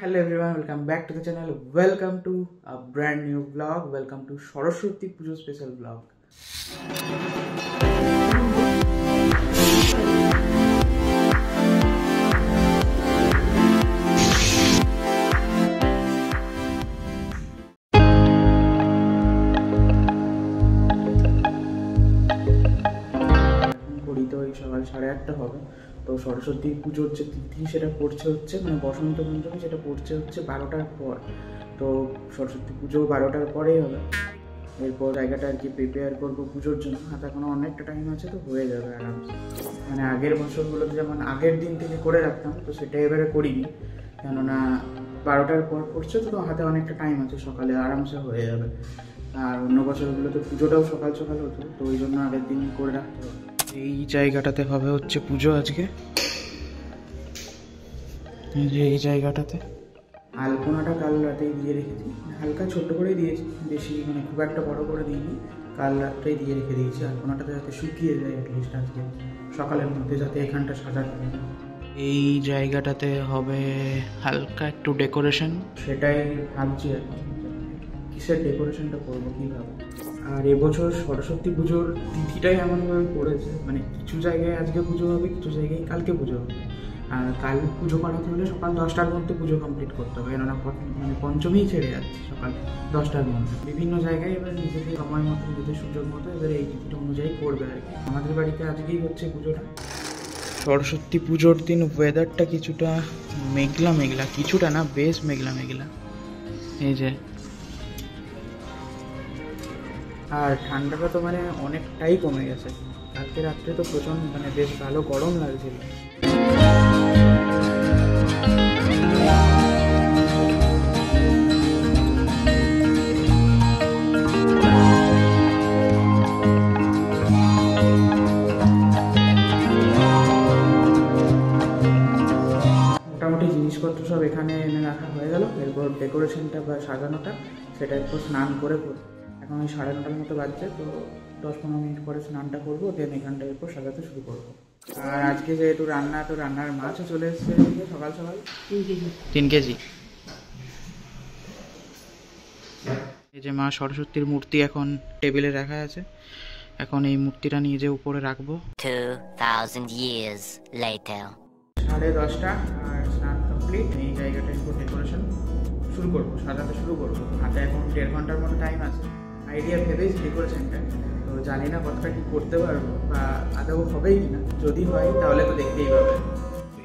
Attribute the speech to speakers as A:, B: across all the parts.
A: Hello everyone, welcome back to the channel. Welcome to a brand new vlog. Welcome to Saraswati Pujo special vlog. সকাল 8:30 হবে। তো সরস্বতী পুজোর যে তিথি সেটা পড়ছে হচ্ছে বসন্ত পঞ্চমী, সেটা পড়ছে হচ্ছে 12টার পর। তো সরস্বতী পুজো 12টার পরেই হবে। এরপর জায়গাটা আর কি প্রিপেয়ার করবো পুজোর জন্য। হাতে এখনো অনেকটা টাইম আছে, তো হয়ে যাবে আরামসে। আগের বছরগুলোতে যেমন আগের দিন থেকে করে রাখতাম, তো সেটা এবারে করিনি, কেননা 12টার পর পড়ছে, তো হাতে অনেকটা টাইম আছে, সকালে আরামসে হয়ে যাবে। আর অন্য বছরগুলোতে পুজোটাও সকাল সকাল হতো, তো ওই জন্য আগের দিন করে রাখতে হবে। এই জায়গাটাতে হবে হচ্ছে পুজো আজকে। এই জায়গাটাতে আলপনাটা কাল রাতেই দিয়ে রেখেছি, হালকা ছোট্ট করেই দিয়েছি, বেশি খুব একটা বড় করে দিইনি। কাল রাত্রেই দিয়ে রেখে দিয়েছি আলপনাটাতে, যাতে শুকিয়ে যায় অ্যাটলিস্ট আজকে সকালের মধ্যে, যাতে এখানটা সাজাতে পারে। এই জায়গাটাতে হবে হালকা একটু ডেকোরেশন, সেটাই ভাবছি এখন কিসের ডেকোরেশনটা করবো কীভাবে। আর এবছর সরস্বতী পুজোর তিথিটাই এমনভাবে পড়েছে, কিছু জায়গায় আজকে পুজো হবে, কিছু জায়গায় কালকে পুজো হবে। আর কাল পুজো করাতে হলে সকাল 10টার মধ্যে পুজো কমপ্লিট করতে হবে, কেননা পঞ্চমীই ছেড়ে যাচ্ছে সকাল 10টার মধ্যে। বিভিন্ন জায়গায় এবার নিজেদের সময় মতো, নিজেদের সুযোগ মতো এবার এই তিথিটা অনুযায়ী করবে আর কি। আমাদের বাড়িতে আজকেই হচ্ছে পুজোটা। সরস্বতী পুজোর দিন ওয়েদারটা কিছুটা মেঘলা মেঘলা, কিছুটা না, বেশ মেঘলা মেঘলা। এই যে, আর ঠান্ডাটা তো অনেকটাই কমে গেছে। কালকে রাত্রে তো প্রচণ্ড বেশ ভালো গরম লাগছিল। মোটামুটি জিনিসপত্র সব এখানে এনে রাখা হয়ে গেল। এরপর ডেকোরেশনটা বা সাজানোটা সেটা একটু স্নান করে করবো। এখন ওই 9:30 মতো বাজছে, তো 10-15 মিনিট পরে স্নানটা করবো, দেন এখানটা এরপর সাজাতে শুরু করবো। আর আজকে যেহেতু রান্নার মাছও চলে এসছে সকাল সকাল, 3 কেজি। এই যে মা সরস্বতীর মূর্তি এখন টেবিলে রাখা আছে, এখন এই মূর্তিটা নিয়ে যে উপরে রাখবো।
B: 2000 years later
A: 10:30 আর স্নান কমপ্লিট। এই জায়গাটা একটু ডেকোরেশন শুরু করবো, সাজাতে শুরু করবো। হাতে এখন 1.5 ঘন্টার মতো টাইম আছে। আইডিয়া ভেবেছি ডেকোরেশনটা, তো জানি না কতটা কি করতে পারবো বা আদৌ হবেই কিনা। যদি হয় তাহলে তো দেখতেই পাবে।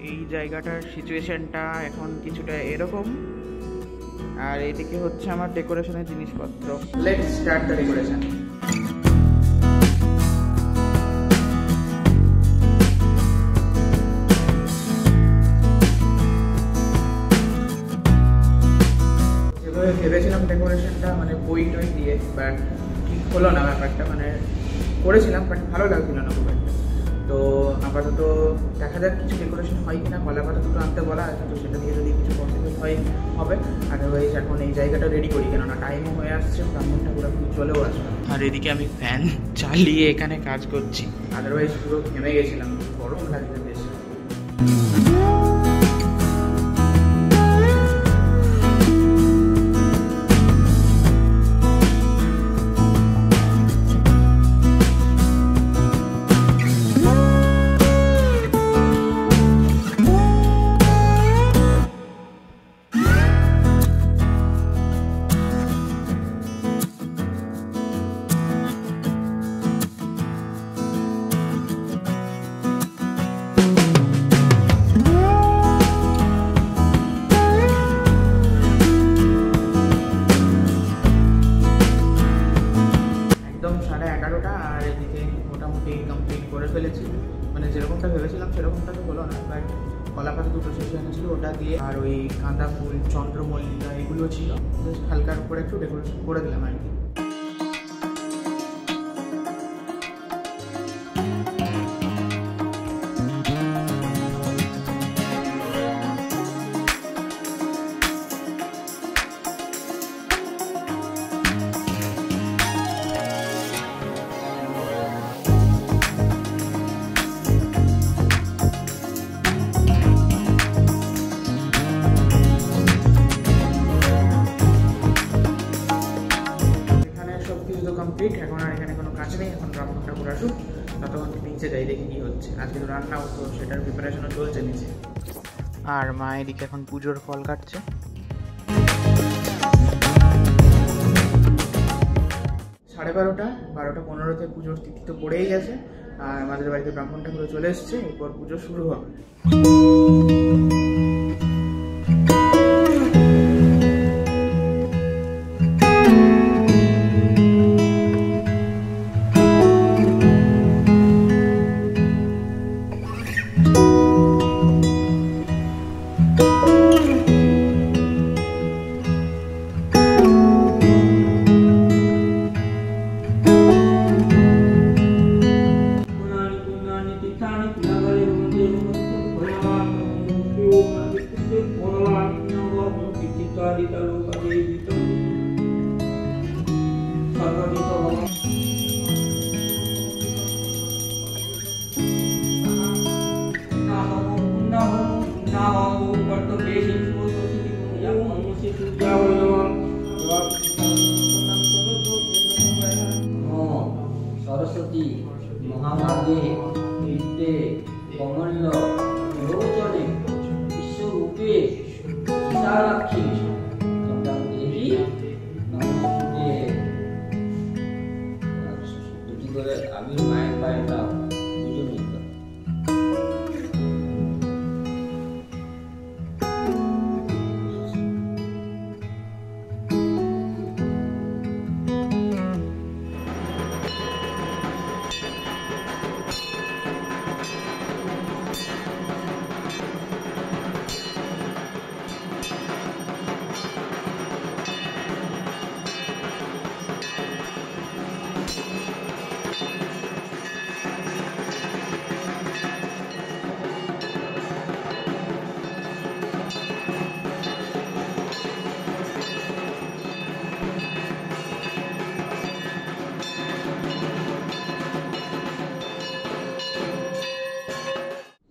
A: এই জায়গাটার সিচুয়েশনটা এখন কিছুটা এরকম, আর এইদিকে হচ্ছে আমার ডেকোরেশনের জিনিসপত্র। Let's start the decoration. ভেবেছিলাম ডেকোরেশনটা বই টই দিয়ে, বাট ঠিক হলো না ব্যাপারটা। করেছিলাম বাট ভালো লাগছিল না খুব একটা। তো আপাতত দেখা যাক কিছু ডেকোরেশন হয় কিনা। কলা পাতা দুটো আনতে বলা আছে, তো সেটা দিয়ে যদি কিছু পসিবল হয় হবে। আদারওয়াইজ এখন এই জায়গাটা রেডি করি, কেননা টাইমও হয়ে আসছে, ব্রাহ্মণ ঠাকুর এখন চলেও আসবে। আর এদিকে আমি ফ্যান চালিয়ে এখানে কাজ করছি, আদারওয়াইজ পুরো ঘেমে গেছিলাম, গরম লাগছে বেশ। ফেলেছি, যেরকমটা ভেবেছিলাম সেরকমটা তো হলো না, বাট কলা পাতা দুটো শেষে এনেছিল, ওটা দিয়ে আর ওই গাঁদা ফুল, চন্দ্রমল্লিকা এগুলো ছিল, জাস্ট হালকার উপরে একটু ডেকোরেশন করে দিলাম আর কি। এখন নিচে যাই, দেখি কি হচ্ছে। আজকে তো রান্না হতো, সেটার প্রিপারেশনও চলছে নিচে। আর মা এদিকে এখন পুজোর ফল কাটছে। 12:30, 12:15 পুজোর তিথি তো পড়েই গেছে। আর আমাদের বাড়িতে ব্রাহ্মণ ঠাকুর চলে এসছে, এরপর পুজো শুরু হবে।
C: सरस्वती महामागे विद्ये कमल्य लोचने विश्वरूपे विशालाक्षी देवी नमस्ते। দুটি করে আমি মায়ের পায়েটা পুজো নিতাম।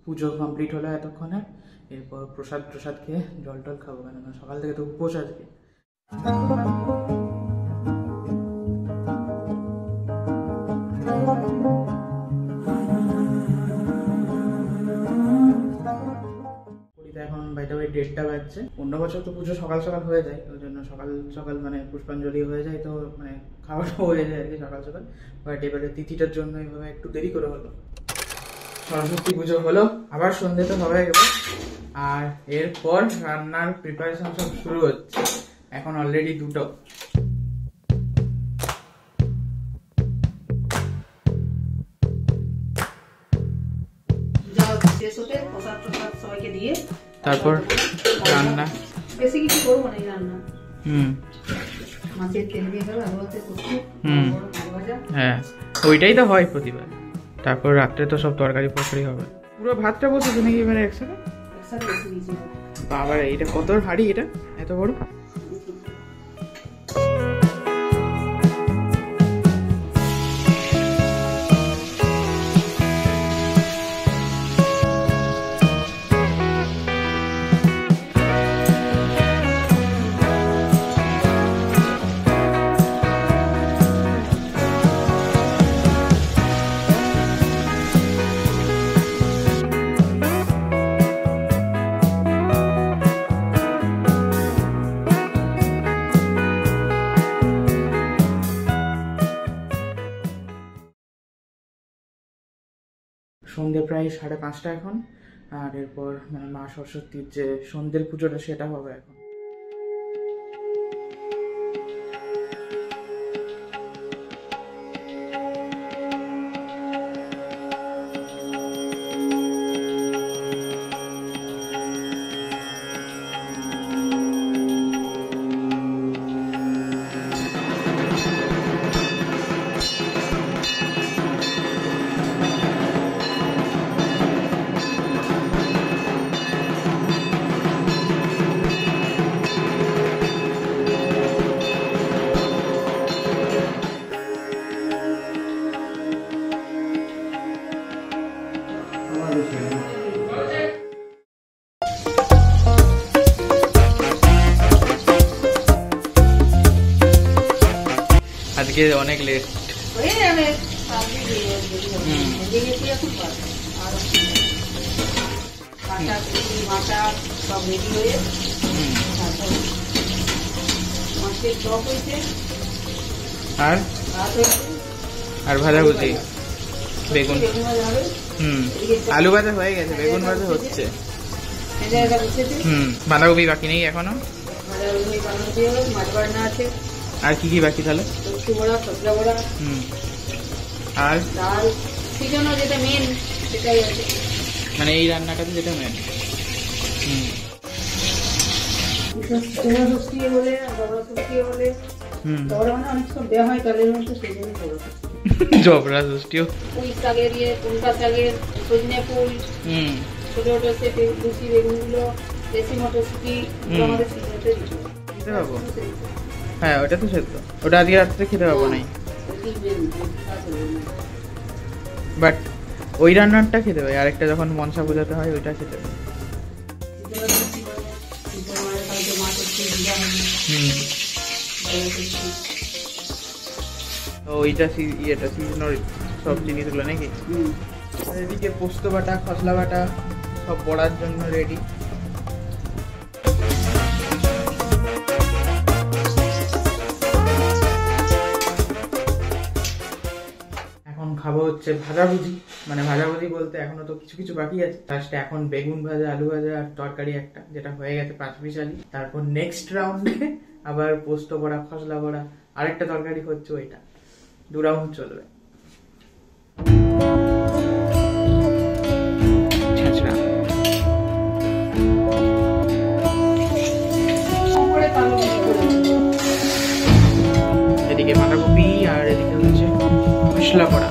A: পুজো কমপ্লিট হলো এতক্ষণে। এরপর প্রসাদ খেয়ে জল টল খাবো, কেন সকাল থেকে তো উপোস আজকে। এখন বাইরে 1:30 বাজছে। অন্য বছর তো পুজো সকাল সকাল হয়ে যায়, ওই জন্য সকাল সকাল মানে পুষ্পাঞ্জলি হয়ে যায়, তো মানে খাওয়াটাও হয়ে যায় আর কি সকাল সকাল। বাট এবারে তিথিটার জন্য এইভাবে একটু দেরি করে হলো। সরস্বতী পুজো হলো, আবার সন্ধ্যে তো হয়ে গেল। আর এরপর রান্নার প্রিপারেশন সব শুরু হচ্ছে। এখন অলরেডি 2টো। তারপর রান্না,
D: বেশি কিছু করবো না রান্না। মাছের তেল দিয়ে দেবো,
A: হ্যাঁ ওইটাই তো হয় প্রতিবার। তারপর রাত্রে তো সব তরকারি ফরকারি হবে। পুরো ভাতটা বসেছে নাকি এবারে একসাথে? বাবা এটা কত হাড়ি, এটা এত বড়? সন্ধ্যে প্রায় 5:30 এখন। আর এরপর মানে মা সরস্বতীর যে সন্ধ্যের পুজোটা সেটা হবে এখন। আজকে অনেক লেট।
D: ভেজে গেছি এখন পাঁচ আর কাঁচা মাথা সব রেডি হয়ে তারপর মাছের টক হয়েছে
A: আর
D: ভাত হয়েছে
A: আর ভাজাভুজি বেগুন
D: বেগুন ভাজা হবে
A: আলু ভাজা হয়ে গেছে, বেগুন ভাজা হচ্ছে।
D: ভেজা বসেছে
A: বাঁধাকপি বাকি নেই এখনো।
D: ভাজা ওই বানানো দিয়ে হবে মাছ বাড়না আছে
A: আর কি কি বাকি তাহলে?
D: লক্ষ্মী বড়া সবজা বড়া
A: আর
D: ডাল সিজন্য যেটা মেন সেটাই আছে
A: মানে এই রান্নাটাতে যেটা মেন।
D: সোনা ষষ্ঠী বলে বাবা ষষ্ঠী বলে তারপরে মানে অনেক সব দেওয়া হয় চালের মধ্যে সেই জন্য বড়
A: জবরা ষষ্ঠীও।
D: পুঁই শাকের কুমড়া শাকের সজনে ফুল ছোট ছোট সেটে লুচি বেগুনগুলো দেশি মটরশুঁটি আমাদের সিজনতে দিতে
A: খেতে পাবো? হ্যাঁ ওটা তো সেদ্ধ, ওটা আজকে রাত্রে খেতে পাবো নাই, বাট ওই রান্নারটা খেতে পাই। আরেকটা যখন মনসা বোঝাতে হয় ওইটা খেতে পাই। ওইটা ইয়েটা সিজনের সব জিনিসগুলো নাকি। এদিকে পোস্ত বাটা খসলা বাটা সব বড়ার জন্য রেডি। এখন খাবো হচ্ছে ভাজাভুজি, মানে ভাজাভুজি বলতে এখনো তো কিছু কিছু বাকি আছে। ফার্স্টে এখন বেগুন ভাজা, আলু ভাজা আর তরকারি একটা, যেটা হয়ে গেছে 5 মিশালি। তারপর নেক্সট রাউন্ডে আবার পোস্ত বড়া খসলা বড়া আরেকটা তরকারি হচ্ছে, ওইটা 2 রাউন্ড চলবে। এদিকে বাঁধাকপি আর এদিকে হচ্ছে মশলা করা।